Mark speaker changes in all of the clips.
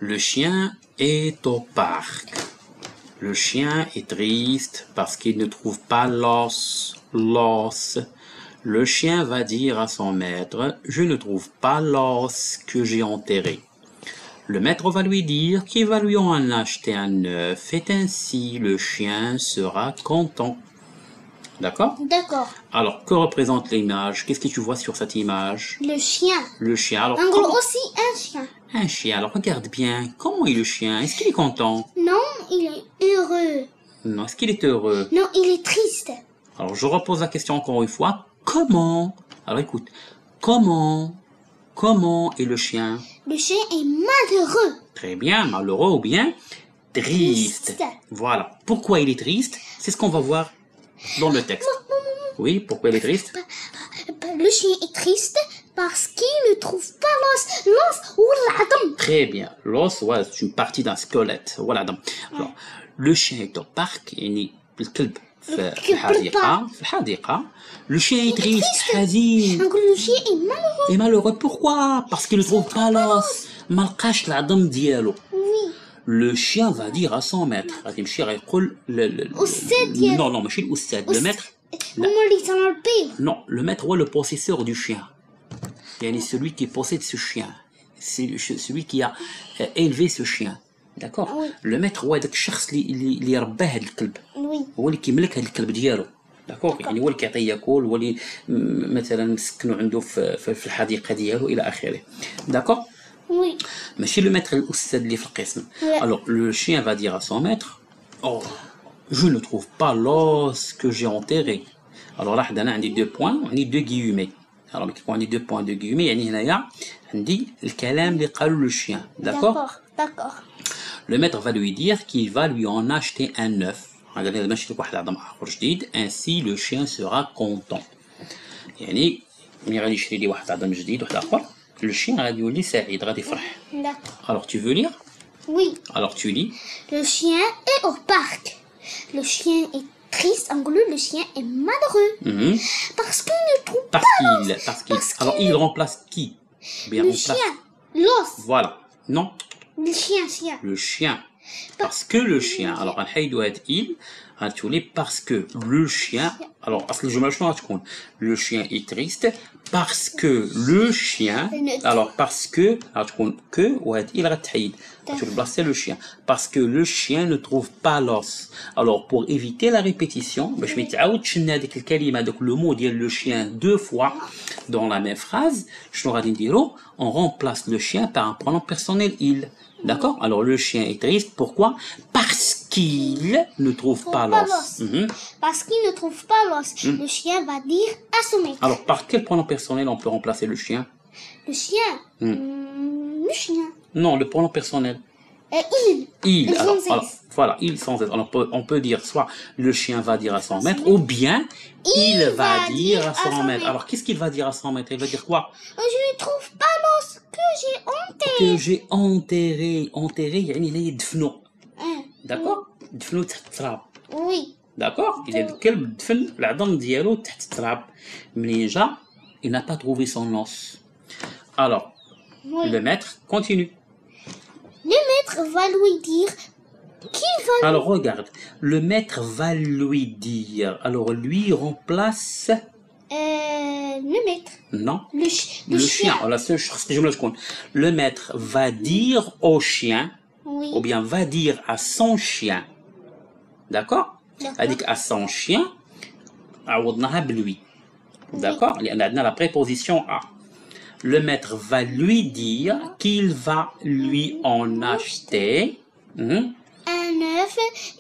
Speaker 1: Le chien est au parc. Le chien est triste parce qu'il ne trouve pas l'os. Le chien va dire à son maître, je ne trouve pas l'os que j'ai enterré. Le maître va lui dire qu'il va lui en acheter un neuf et ainsi le chien sera content. D'accord?
Speaker 2: D'accord.
Speaker 1: Alors, que représente l'image? Qu'est-ce que tu vois sur cette image?
Speaker 2: Le chien.
Speaker 1: Le chien. Alors,
Speaker 2: En gros aussi un chien.
Speaker 1: un chien. Alors, regarde bien. Comment est le chien? Est-ce qu'il est content?
Speaker 2: Non, il est heureux.
Speaker 1: Non. Est-ce qu'il est heureux?
Speaker 2: Non, il est triste.
Speaker 1: Alors, je repose la question encore une fois. Comment? Alors, écoute. Comment est le chien?
Speaker 2: Le chien est malheureux.
Speaker 1: Très bien. Malheureux ou bien triste.
Speaker 2: Triste.
Speaker 1: Voilà. Pourquoi il est triste? C'est ce qu'on va voir dans le texte. Oui, pourquoi il est triste?
Speaker 2: Le chien est triste parce qu'il ne trouve pas l'os. L'os ou l'adam.
Speaker 1: Très bien. L'os, ouais, c'est une partie d'un squelette. Voilà. Alors, le chien est au parc. يعني الكلب في الحديقة. Le chien est triste, حزين.
Speaker 2: En gros, le chien est malheureux.
Speaker 1: Et malheureux, pourquoi? Parce qu'il ne trouve pas l'os. ما لقاش العظم ديالو.
Speaker 2: Oui.
Speaker 1: Le chien va dire à son maître. غادي يمشي غيقول
Speaker 2: الأستاذ ديالو.
Speaker 1: non, ماشي الأستاذ. Le maître.
Speaker 2: هما اللي تنربيه.
Speaker 1: Non, le maître est le possesseur du chien. يعني celui qui possède ce chien. C'est celui qui a élevé ce chien. D'accord?
Speaker 2: Oui.
Speaker 1: Le maître هو داك الشخص اللي ربى هذا الكلب.
Speaker 2: Oui.
Speaker 1: هو اللي كيملك هذا الكلب ديالو. داكور؟ يعني هو اللي كيعطيه ياكل، هو اللي مثلا مسكنو عنده في الحديقه ديالو الى اخره. داكور؟
Speaker 2: Oui.
Speaker 1: ماشي لو ماتر الاستاذ اللي في القسم. Alors le chien va dire à son maître, oh, je ne trouve pas l'os que j'ai enterré. Alors là حدانا عندي deux points وعندي deux guillemets. Alors كي يكون عندي deux points deux guillemets يعني هنايا عندي الكلام اللي قالو le chien. D'accord?
Speaker 2: D'accord.
Speaker 1: Le maître va lui dire qu'il va lui en acheter un neuf. Ainsi le chien sera content. يعني ملي غادي يشري لي واحد عظم جديد واحد اخر le chien غادي يولي سعيد غادي يفرح.
Speaker 2: D'accord.
Speaker 1: Alors tu veux lire?
Speaker 2: Oui.
Speaker 1: Alors tu lis.
Speaker 2: Le chien est au parc. Le chien est triste. En gros, le chien est malheureux. Parce qu'il ne trouve pas l'os.
Speaker 1: Parce qu'il. Alors il remplace qui? Bien,
Speaker 2: le
Speaker 1: remplace.
Speaker 2: chien. L'os.
Speaker 1: Voilà. Non.
Speaker 2: Le chien.
Speaker 1: Le chien. Parce que le chien. Alors غنحيدو هاد il غتولي parce que le chien. Alors أصل الجملة شنو غتكون؟ Le chien est triste parce que le chien. Alors parce que غتكون que وهاد il غتحيد. غتولي بلاصتها le chien. Parce que le chien ne trouve pas l'os. Alors pour éviter la répétition باش ما يتعاودش لنا هذيك الكلمة هذاك لو مو ديال le chien deux fois dans la même phrase شنو غادي نديرو؟ On remplace le chien par un pronom personnel il. D'accord? Alors le chien est triste. Pourquoi? Parce qu'il ne trouve pas l'os.
Speaker 2: Parce qu'il ne trouve pas l'os. Le chien va dire à son maître.
Speaker 1: Alors par quel pronom personnel on peut remplacer le chien?
Speaker 2: Le chien. Le chien.
Speaker 1: Non, le pronom personnel.
Speaker 2: Il.
Speaker 1: Il. Alors,
Speaker 2: Sans S.
Speaker 1: voilà, il sans S. Alors, on peut dire soit le chien va dire à son maître ou bien il va dire à son maître. Alors qu'est-ce qu'il va dire à son maître? Il va dire quoi?
Speaker 2: Je ne trouve pas l'os que j'ai enterré.
Speaker 1: Que j'ai enterré. Enterré يعني لا يدفنو. D'accord? دفنو تحت التراب.
Speaker 2: Oui.
Speaker 1: D'accord? Il est الكلب دفن العظم ديالو تحت التراب. منين جا il n'a pas trouvé son os. Alors,
Speaker 2: Oui.
Speaker 1: le maître continue.
Speaker 2: Le maître va lui dire qu'il va.
Speaker 1: Alors regarde, le maître va lui dire. Alors lui remplace.
Speaker 2: Le maître.
Speaker 1: Non.
Speaker 2: Le chien.
Speaker 1: La seule chose que je me compte. Le maître va dire au chien.
Speaker 2: Oui.
Speaker 1: Ou bien va dire à son chien. D'accord?
Speaker 2: D'accord.
Speaker 1: À son chien. عوضناها بلوي. D'accord? لأن عندنا la préposition à. Le maître va lui dire qu'il va lui en acheter.
Speaker 2: Un œuf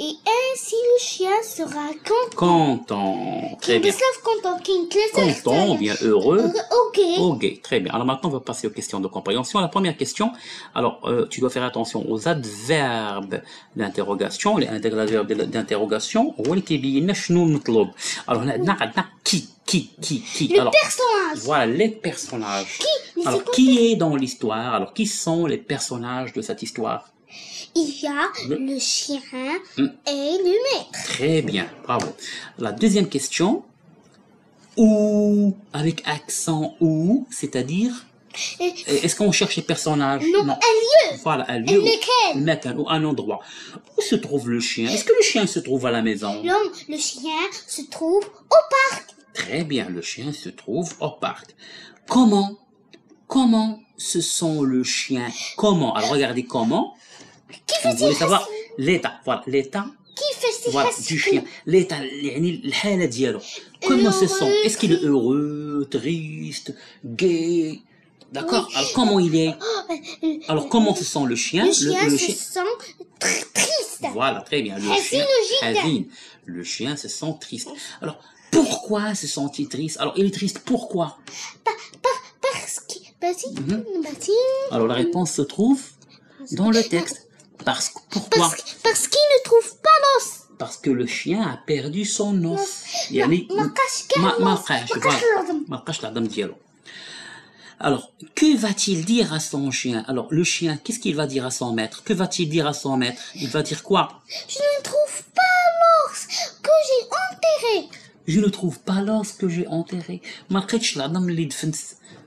Speaker 2: et ainsi le chien sera content.
Speaker 1: Content. Très bien. Content ou bien heureux.
Speaker 2: Ok.
Speaker 1: Ok, très bien. Alors maintenant, on va passer aux questions de compréhension. La première question, alors tu dois faire attention aux adverbes d'interrogation. Les adverbes d'interrogation, هو اللي كيبين لنا شنو مطلوب. Alors عندنا qui.
Speaker 2: Le
Speaker 1: alors,
Speaker 2: personnage.
Speaker 1: Voilà, les personnages.
Speaker 2: Qui?
Speaker 1: Alors, qui est dans l'histoire? Alors, qui sont les personnages de cette histoire?
Speaker 2: Il y a le chien et le maître.
Speaker 1: Très bien, bravo. La deuxième question, où, avec accent où, c'est-à-dire Est-ce qu'on cherche les personnages?
Speaker 2: Non, un lieu.
Speaker 1: Voilà, un lieu
Speaker 2: Lequel?
Speaker 1: ou un endroit. Où se trouve le chien? Est-ce que le chien se trouve à la maison?
Speaker 2: Non, le chien se trouve au parc.
Speaker 1: Très bien, le chien se trouve au parc. Comment se sent le chien? Comment? Alors regardez comment. Vous voulez savoir l'état. Voilà, l'état. Voilà, du chien. L'état, الحالة ديالو. Comment se sent? Est-ce qu'il est heureux, triste, gai? D'accord? Alors comment il est? Alors comment se sent le chien?
Speaker 2: Le chien se sent triste.
Speaker 1: Voilà, très bien. Le chien se sent triste. Alors pourquoi se sent-il triste? Alors il est triste pourquoi?
Speaker 2: Parce que...
Speaker 1: Alors la réponse se trouve dans le texte. Pourquoi?
Speaker 2: Parce qu'il ne trouve pas l'os.
Speaker 1: Parce que le chien a perdu son os. Alors, que va-t-il dire à son chien? Alors, le chien, qu'est-ce qu'il va dire à son maître? Que va-t-il dire à son maître? Il va dire quoi?
Speaker 2: Je ne trouve pas l'os que j'ai enterré.
Speaker 1: Je ne trouve pas l'os que j'ai enterré.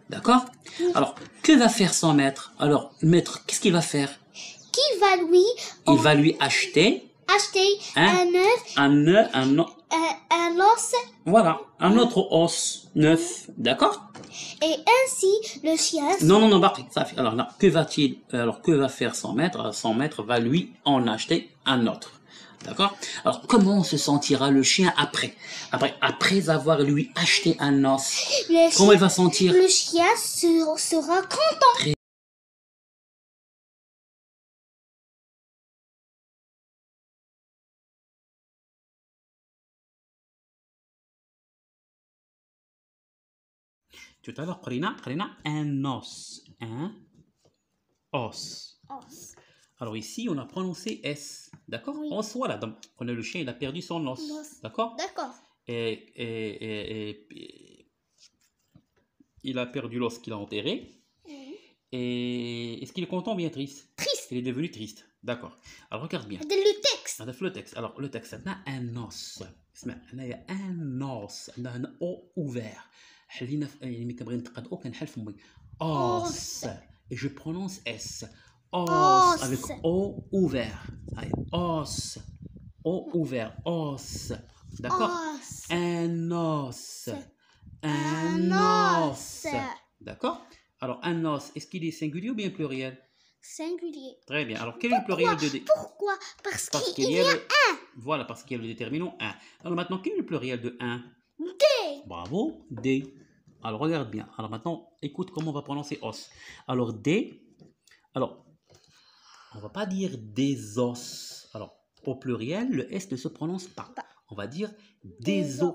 Speaker 1: D'accord? Alors, que va faire son maître? Alors, le maître, qu'est-ce qu'il va faire? Il va lui acheter
Speaker 2: un os.
Speaker 1: Voilà, un autre os neuf, d'accord?
Speaker 2: Et ainsi, le chien...
Speaker 1: Non, ça fait. Alors, que va faire son maître? Son maître va lui en acheter un autre, d'accord? Alors, comment se sentira le chien après avoir lui acheté un os? Comment il va sentir?
Speaker 2: Le chien sera content.
Speaker 1: Tout à l'heure, قرينا un os. Un os. Alors ici, on a prononcé S. D'accord?
Speaker 2: Oui.
Speaker 1: Os, voilà. Donc, on a le chien, il a perdu son os. D'accord?
Speaker 2: D'accord.
Speaker 1: Et il a perdu l'os qu'il a enterré. Et est-ce qu'il est content ou bien triste?
Speaker 2: Triste.
Speaker 1: Il est devenu triste. D'accord. Alors regarde bien.
Speaker 2: Le texte.
Speaker 1: Le texte. Alors le texte, on a un os. Il y a un os. On a un O ouvert. Os. Et je prononce S. Os. Avec O ouvert. Allez, os. O ouvert. Os. D'accord? Un os. Un os. D'accord? Alors, un os, est-ce qu'il est singulier ou bien pluriel?
Speaker 2: Singulier.
Speaker 1: Très bien. Alors, quel est le pluriel de D?
Speaker 2: Pourquoi? Parce qu'il y a un.
Speaker 1: Voilà, parce qu'il y a le déterminant un. Alors maintenant, quel est le pluriel de un?
Speaker 2: D.
Speaker 1: Bravo, D. Alors, regarde bien. Alors maintenant, écoute comment on va prononcer os. Alors, D. Alors, on ne va pas dire des os. Alors, au pluriel, le S ne se prononce pas. On va dire des os.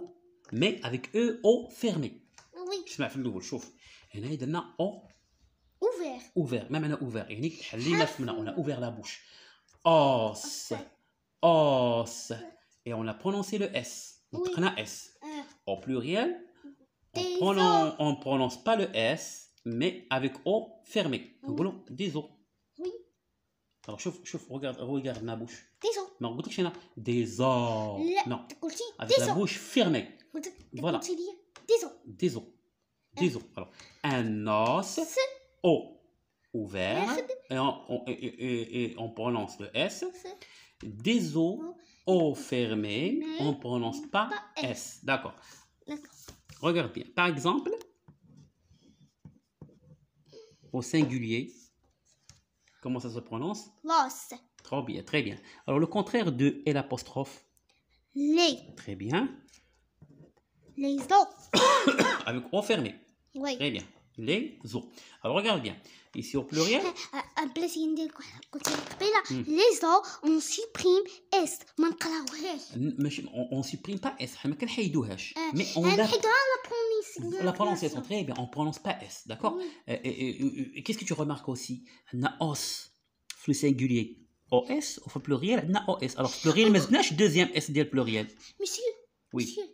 Speaker 1: Mais avec E, O fermé.
Speaker 2: Oui.
Speaker 1: اسمع في الأول شوف هنا درنا O
Speaker 2: ouvert.
Speaker 1: même أنا ouvert يعني حلينا فمنا on a ouvert la bouche os et on a prononcé le S نطقنا S au pluriel on prononce pas le S mais avec O fermé نقولوا des os.
Speaker 2: Oui.
Speaker 1: Alors شوف regarde ma bouche.
Speaker 2: Des os.
Speaker 1: ما قلتلكش أنا des os. Non. Avec la bouche fermée. Voilà. Des os. Alors, un os, O ouvert, et on prononce le S. Des os, O fermé, on ne prononce pas S. D'accord. Regarde bien. Par exemple, au singulier, comment ça se prononce?
Speaker 2: L'os.
Speaker 1: Trop bien, très bien. Alors, le contraire de L apostrophe?
Speaker 2: Les.
Speaker 1: Très bien.
Speaker 2: Les os.
Speaker 1: Avec O fermé.
Speaker 2: Oui.
Speaker 1: Très bien. Les os. Alors regarde bien. Ici au pluriel.
Speaker 2: Les os, on supprime S.
Speaker 1: On supprime pas S. ما كنحيدوهاش. Mais on la prononciation. Très bien. On prononce pas S. D'accord? Et qu'est-ce que tu remarques aussi? On a os. Le singulier. OS. Au pluriel, on a OS. Alors pluriel, mais on deuxième S ديال pluriel.
Speaker 2: Monsieur.
Speaker 1: Oui.
Speaker 2: Monsieur.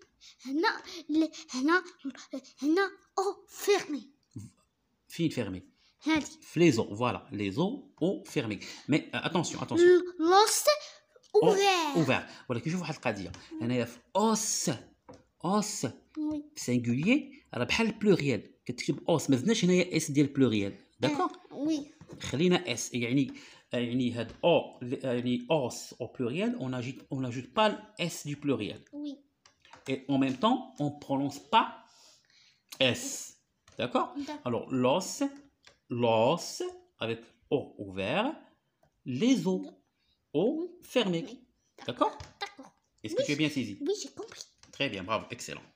Speaker 2: هنا O fermé.
Speaker 1: Fini fermé.
Speaker 2: هادي.
Speaker 1: Les os, voilà. Les os, O fermé. Mais attention.
Speaker 2: L'os ouvert.
Speaker 1: Voilà, que je vois القضية. هنايا في os singulier راه بحال البلوريال كتكتب اوس ما زدناش هنايا اس ديال البلوريال داكوغ
Speaker 2: وي
Speaker 1: خلينا اس يعني هاد او يعني os au pluriel on n'ajoute pas le s du pluriel
Speaker 2: Oui.
Speaker 1: et en même temps on prononce pas s d'accord alors l'os avec o ouvert les os o fermés d'accord
Speaker 2: D'accord.
Speaker 1: est-ce que tu as bien saisi
Speaker 2: Oui, j'ai compris.
Speaker 1: très bien bravo excellent